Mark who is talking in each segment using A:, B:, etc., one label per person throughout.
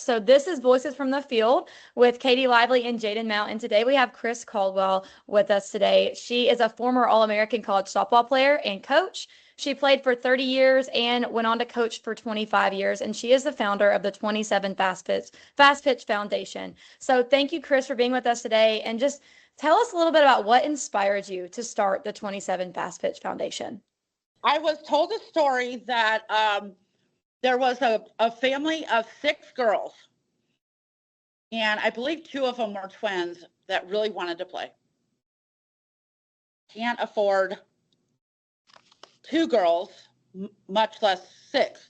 A: So this is Voices from the Field with Katie Lively and Jaden Mount. And today we have Kris Caldwell with us today. She is a former All-American college softball player and coach. She played for 30 years and went on to coach for 25 years. And she is the founder of the 27 Fast Pitch Foundation. So thank you, Kris, for being with us today. And just tell us a little bit about what inspired you to start the 27 Fast Pitch Foundation.
B: I was told a story that there was a family of 6 girls, and I believe 2 of them were twins that really wanted to play. Can't afford 2 girls, much less 6,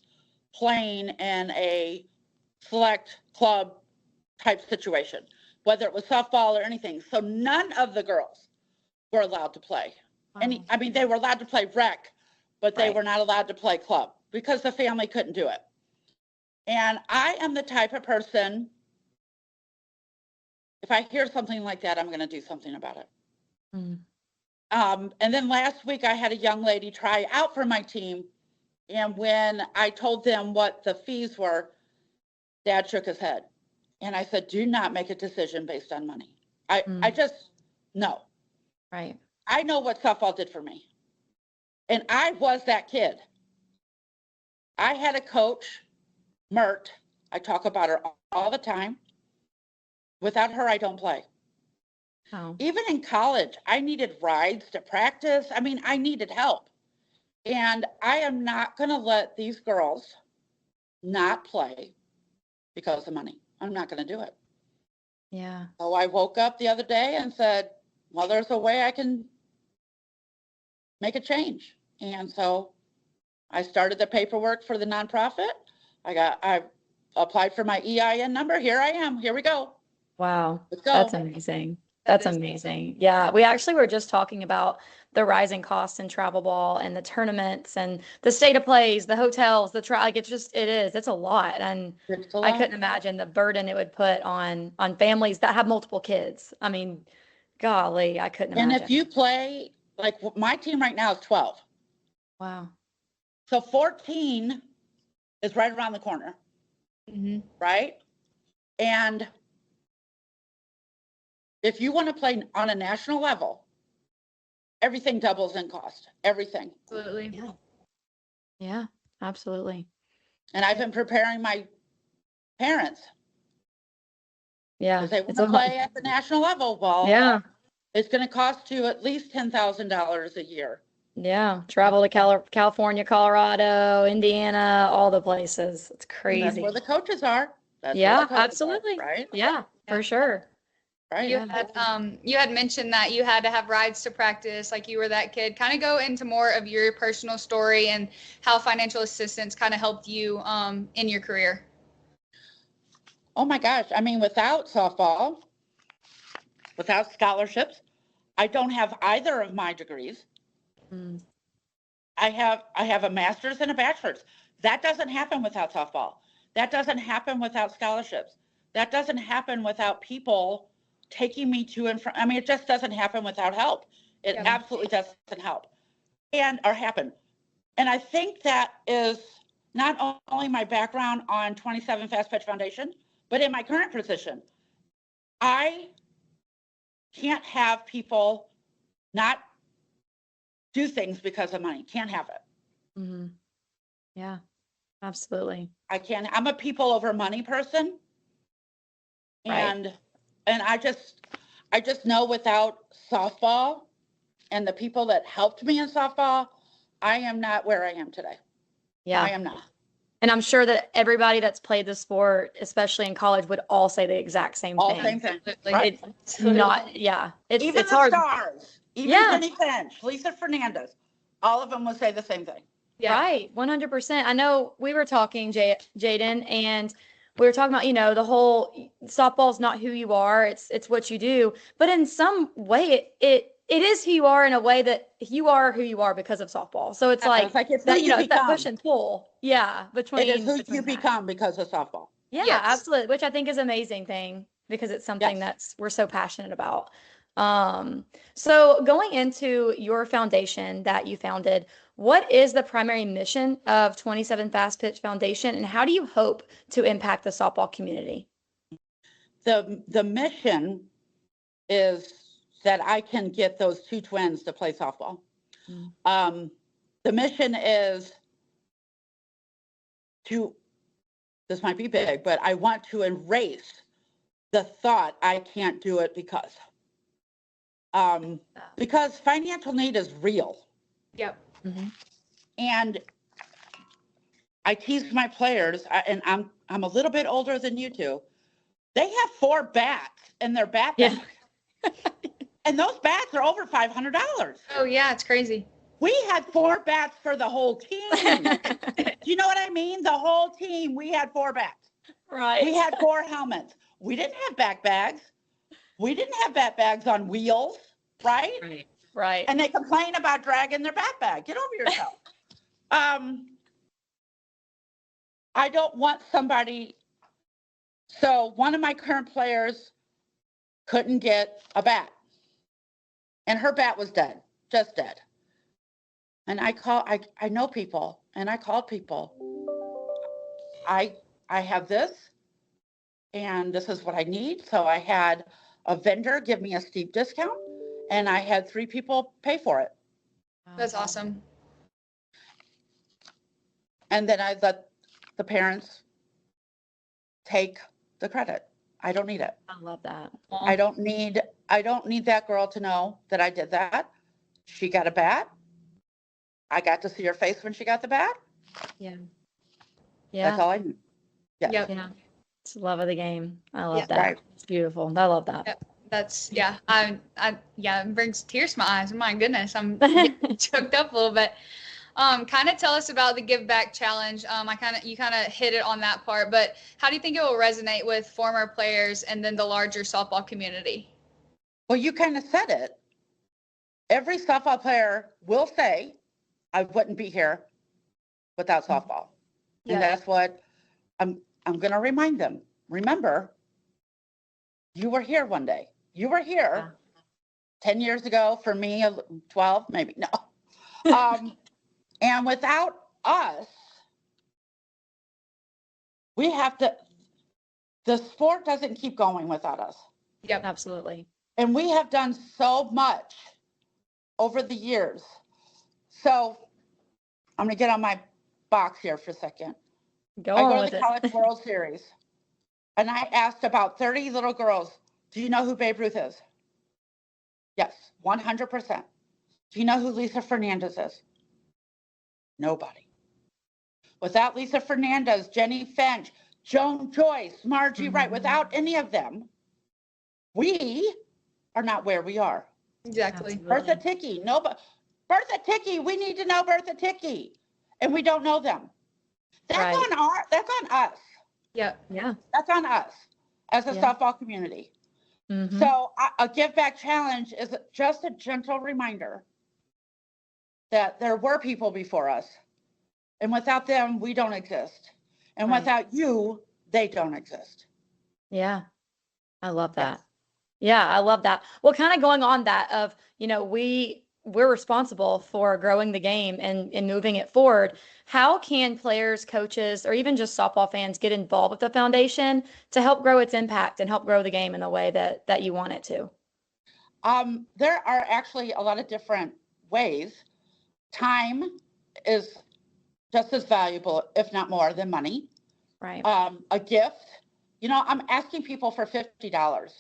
B: playing in a select club type situation, whether it was softball or anything. So none of the girls were allowed to play.
A: Wow.
B: They were allowed to play rec, but they
A: Right.
B: were not allowed to play club because the family couldn't do it. And I am the type of person, if I hear something like that, I'm going to do something about it.
A: Mm.
B: And then last week I had a young lady try out for my team. And when I told them what the fees were, Dad shook his head. And I said, do not make a decision based on money. I just, no.
A: Right.
B: I know what softball did for me. And I was that kid. I had a coach, Mert. I talk about her all the time. Without her, I don't play.
A: Oh.
B: Even in college, I needed rides to practice. I needed help. And I am not going to let these girls not play because of money. I'm not going to do it.
A: Yeah.
B: So I woke up the other day and said, well, there's a way I can make a change. And so I started the paperwork for the nonprofit. I applied for my EIN number. Here I am. Here we go.
A: Wow.
B: Let's go.
A: That's amazing. That's amazing. Yeah. We actually were just talking about the rising costs in travel ball and the tournaments and the state of plays, the hotels, like it's a lot. And
B: It's a
A: I
B: lot.
A: couldn't imagine the burden it would put on families that have multiple kids. Golly, I couldn't
B: And
A: imagine.
B: if you play, like my team right now is 12.
A: Wow.
B: So 14 is right around the corner,
A: Mm-hmm.
B: right? And if you want to play on a national level, everything doubles in cost, everything.
C: Absolutely.
A: Yeah. Yeah, absolutely.
B: And I've been preparing my parents
A: Yeah.
B: because they want
A: It's
B: to
A: a lot.
B: play at the national level. Well,
A: Yeah.
B: it's going to cost you at least $10,000 a year.
A: Yeah. Travel to California, Colorado, Indiana, all the places. It's
B: And that's
A: crazy.
B: where the coaches are. That's where
A: Yeah,
B: the coaches are,
A: absolutely.
B: right?
A: Yeah, for sure.
B: Right.
C: You had mentioned that you had to have rides to practice, like you were that kid. Kind of go into more of your personal story and how financial assistance kind of helped you in your career.
B: Oh my gosh. Without softball, without scholarships, I don't have either of my degrees.
A: Mm.
B: I have a master's and a bachelor's. That doesn't happen without softball. That doesn't happen without scholarships. That doesn't happen without people taking me to and from. It just doesn't happen without help. It
C: Yeah.
B: absolutely doesn't help or happen. And I think that is not only my background on 27 Fast Pitch Foundation, but in my current position. I can't have people not do things because of money. Can't have it.
A: Mm-hmm. Yeah, absolutely.
B: I can't. I'm a people over money person.
A: Right.
B: And I just know without softball and the people that helped me in softball, I am not where I am today.
A: Yeah.
B: I am not.
A: And I'm sure that everybody that's played the sport, especially in college, would all say the exact same
B: All
A: thing.
B: same thing.
C: Absolutely.
B: Right.
A: It's not, yeah.
B: Even
A: It's
B: the
A: hard.
B: stars, even
A: Yeah.
B: Jenny Finch, Lisa Fernandez, all of them will say the same thing.
C: Yeah.
A: Right, 100%. I know we were talking, Jaden, and we were talking about, the whole softball's not who you are, it's what you do. But in some way, it is who you are in a way that you are who you are because of softball. So it's like
B: it's
A: that,
B: who you
A: it's that push
B: become.
A: and pull. Yeah,
B: It is who you
A: between that.
B: become because of softball.
A: Yeah,
C: Yes.
A: absolutely. Which I think is an amazing thing because it's something
B: Yes.
A: we're so passionate about. So going into your foundation that you founded, What is the primary mission of 27 Fast Pitch Foundation, and how do you hope to impact the softball community?
B: The mission is that I can get those two twins to play softball. The mission is to, this might be big, but I want to erase the thought I can't do it because financial need is real.
C: Yep.
B: And I tease my players, and I'm a little bit older than you two. They have 4 bats in their bat bag. And those bats are over $500.
C: Oh yeah, it's crazy.
B: We had 4 bats for the whole team. Do you know what I mean? The whole team, we had 4 bats.
A: Right.
B: We had 4 helmets. We didn't have back bags. We didn't have bat bags on wheels, right?
A: Right.
B: And they complain about dragging their bat bag. Get over yourself. I don't want somebody. So one of my current players couldn't get a bat, and her bat was dead, just dead. And I know people, and I called people. I have this, and this is what I need. So I had a vendor give me a steep discount, and I had 3 people pay for it.
C: That's awesome.
B: And then I let the parents take the credit. I don't need it.
A: I love that.
B: I don't need that girl to know that I did that. She got a bat. I got to see her face when she got the bat.
A: Yeah.
B: That's all I need. Yes.
C: Yep.
A: Yeah. It's the love of the game. I love
C: Yeah.
A: that.
B: Right.
A: It's beautiful. I love that.
C: Yep. That's it brings tears to my eyes. My goodness, I'm choked up a little bit. Kind of tell us about the Give Back Challenge. You kind of hit it on that part, but how do you think it will resonate with former players and then the larger softball community?
B: Well, you kind of said it. Every softball player will say, I wouldn't be here without softball.
C: Yeah.
B: And that's what I'm going to remind them. Remember, you were here one day. You were here 10 years ago, for me, 12, maybe, no. And without us, the sport doesn't keep going without us.
C: Yep.
A: Absolutely.
B: And we have done so much over the years. So I'm going to get on my box here for a second. I go to the College World Series, and I asked about 30 little girls, do you know who Babe Ruth is? Yes, 100%. Do you know who Lisa Fernandez is? Nobody. Without Lisa Fernandez, Jenny Finch, Joan Joyce, Margie Wright, without any of them, we are not where we are.
C: Exactly.
B: Bertha Ticky, Bertha Ticky, we need to know Bertha Ticky, and we don't know them. That's on us.
C: Yep.
A: Yeah.
B: That's on us as a softball community.
A: Mm-hmm.
B: So a Give Back Challenge is just a gentle reminder that there were people before us, and without them, we don't exist. And without you, they don't exist.
A: Yeah. I love that. Yeah, I love that. Well, kind of going on that of, we're responsible for growing the game and moving it forward. How can players, coaches, or even just softball fans get involved with the foundation to help grow its impact and help grow the game in the way that you want it to?
B: There are actually a lot of different ways. Time is just as valuable, if not more, than money.
A: Right.
B: A gift. I'm asking people for $50.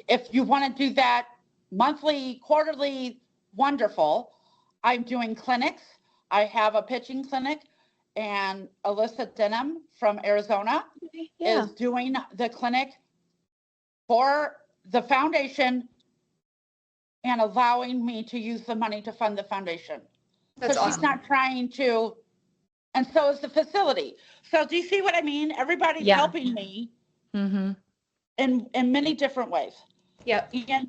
B: If you want to do that monthly, quarterly, wonderful. I'm doing clinics. I have a pitching clinic, and Alyssa Denham from Arizona is doing the clinic for the foundation and allowing me to use the money to fund the foundation.
C: That's
B: awesome. She's not trying to, and so is the facility. So do you see what I mean? Everybody's helping me in many different ways.
C: Yep.
B: And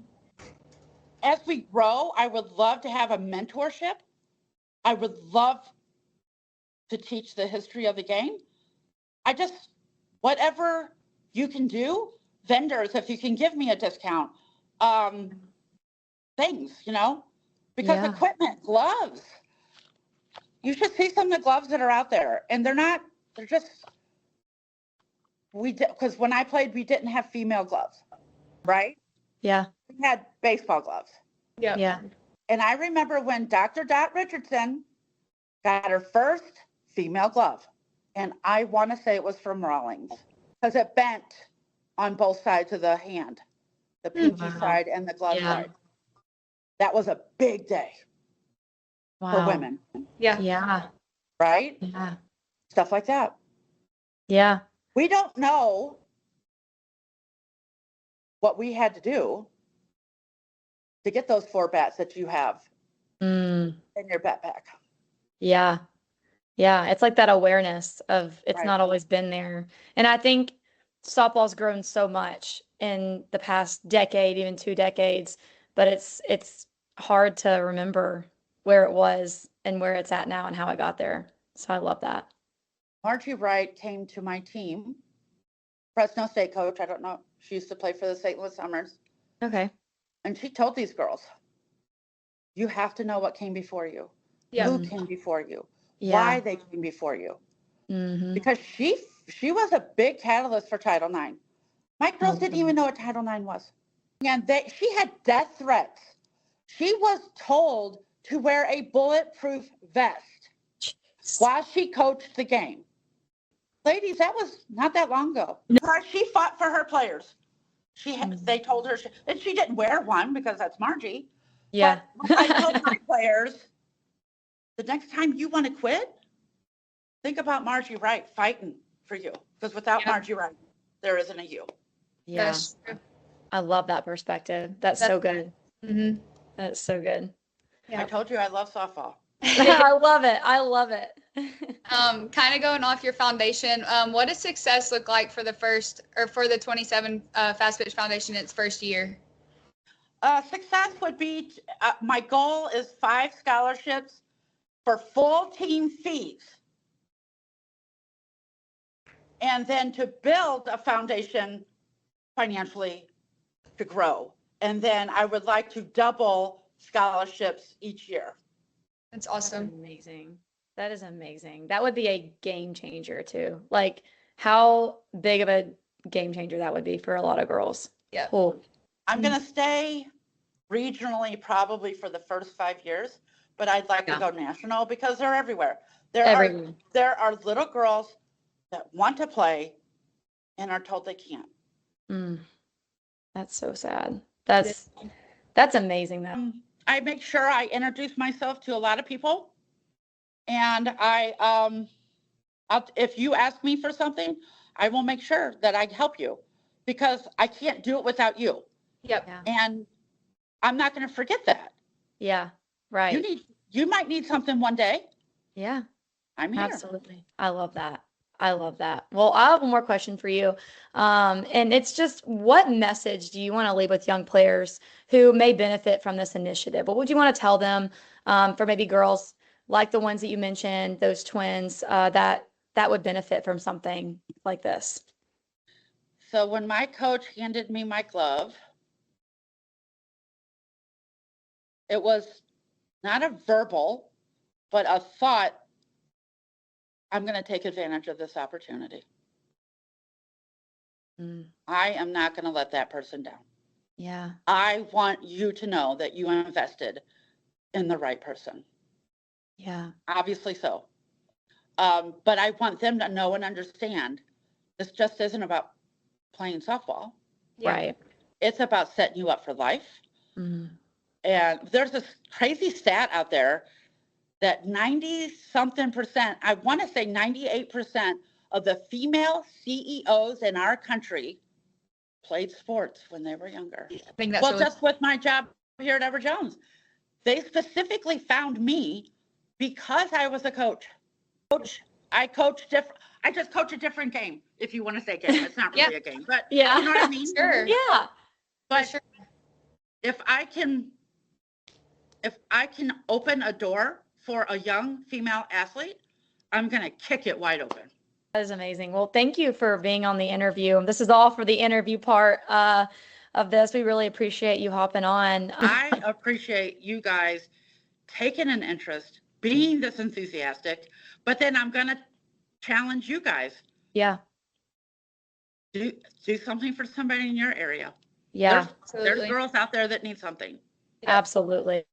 B: as we grow, I would love to have a mentorship. I would love to teach the history of the game. Whatever you can do, vendors, if you can give me a discount, things, because equipment, gloves, you should see some of the gloves that are out there, and they're just, because when I played, we didn't have female gloves, right?
A: Yeah.
B: We had baseball gloves.
C: Yeah.
A: Yeah.
B: And I remember when Dr. Dot Richardson got her first female glove, and I want to say it was from Rawlings, because it bent on both sides of the hand, the pinky
A: Wow.
B: side and the glove
A: Yeah.
B: side. That was a big day for
A: Wow.
B: women,
C: Yeah.
A: Yeah.
B: right?
A: Yeah.
B: Stuff like that.
A: Yeah.
B: We don't know what we had to do to get those 4 bats that you have
A: Mm.
B: in your backpack.
A: Yeah. Yeah. It's like that awareness of it's
B: Right.
A: not always been there. And I think softball's grown so much in the past decade, even 2 decades, but it's hard to remember where it was and where it's at now and how it got there. So I love that.
B: Margie Wright came to my team, Fresno State coach. I don't know. She used to play for the St. Louis Summers.
A: Okay.
B: And she told these girls, you have to know what came before you,
C: Yeah.
B: who came before you,
A: Yeah.
B: why they came before you.
A: Mm-hmm.
B: Because she was a big catalyst for Title IX. My girls didn't even know what Title IX was. And she had death threats. She was told to wear a bulletproof vest while she coached the game. Ladies, that was not that long ago. She fought for her players. They told her, and she didn't wear one because that's Margie.
A: Yeah.
B: But I told my players, the next time you want to quit, think about Margie Wright fighting for you. Because without Margie Wright, there isn't a you.
A: Yeah.
C: That's true.
A: I love that perspective. That's so good.
C: Mm-hmm.
A: That's so good.
B: I told you I love softball.
A: I love it. I love it.
C: Kind of going off your foundation, what does success look like for the 27 Fast Pitch Foundation in its first year?
B: Success would be, my goal is 5 scholarships for full team fees. And then to build a foundation financially to grow. And then I would like to double scholarships each year.
C: That's awesome.
A: That's amazing. That is amazing. That would be a game changer too. Like how big of a game changer that would be for a lot of girls.
C: Yeah.
A: Cool.
B: I'm going to stay regionally probably for the first 5 years, but I'd like to go national because they're everywhere. There are little girls that want to play and are told they can't.
A: That's so sad. That's amazing though.
B: I make sure I introduce myself to a lot of people, and if you ask me for something, I will make sure that I help you because I can't do it without you.
C: Yep.
A: Yeah.
B: And I'm not going to forget that.
A: Yeah. Right.
B: You might need something one day.
A: Yeah.
B: I'm here.
A: Absolutely. I love that. I love that. Well, I have one more question for you. And it's just what message do you want to leave with young players who may benefit from this initiative? What would you want to tell them for maybe girls like the ones that you mentioned, those twins that would benefit from something like this?
B: So when my coach handed me my glove, it was not a verbal, but a thought, I'm going to take advantage of this opportunity. I am not going to let that person down.
A: Yeah.
B: I want you to know that you invested in the right person.
A: Yeah.
B: Obviously so. But I want them to know and understand this just isn't about playing softball.
C: Yeah.
A: Right.
B: It's about setting you up for life. And there's this crazy stat out there that 90-something%, I want to say 98% of the female CEOs in our country played sports when they were younger.
C: I think that's
B: Just with my job here at Ever Jones, they specifically found me because I was a coach. I just coach a different game, if you want to say game. It's not really a game, but you know what I mean?
C: Sure.
A: Yeah.
B: But
C: sure.
B: if I can open a door for a young female athlete, I'm going to kick it wide open.
A: That is amazing. Well, thank you for being on the interview. This is all for the interview part of this. We really appreciate you hopping on.
B: I appreciate you guys taking an interest being this enthusiastic, but then I'm going to challenge you guys.
A: Yeah.
B: Do something for somebody in your area.
A: Yeah.
B: There's girls out there that need something.
A: Absolutely.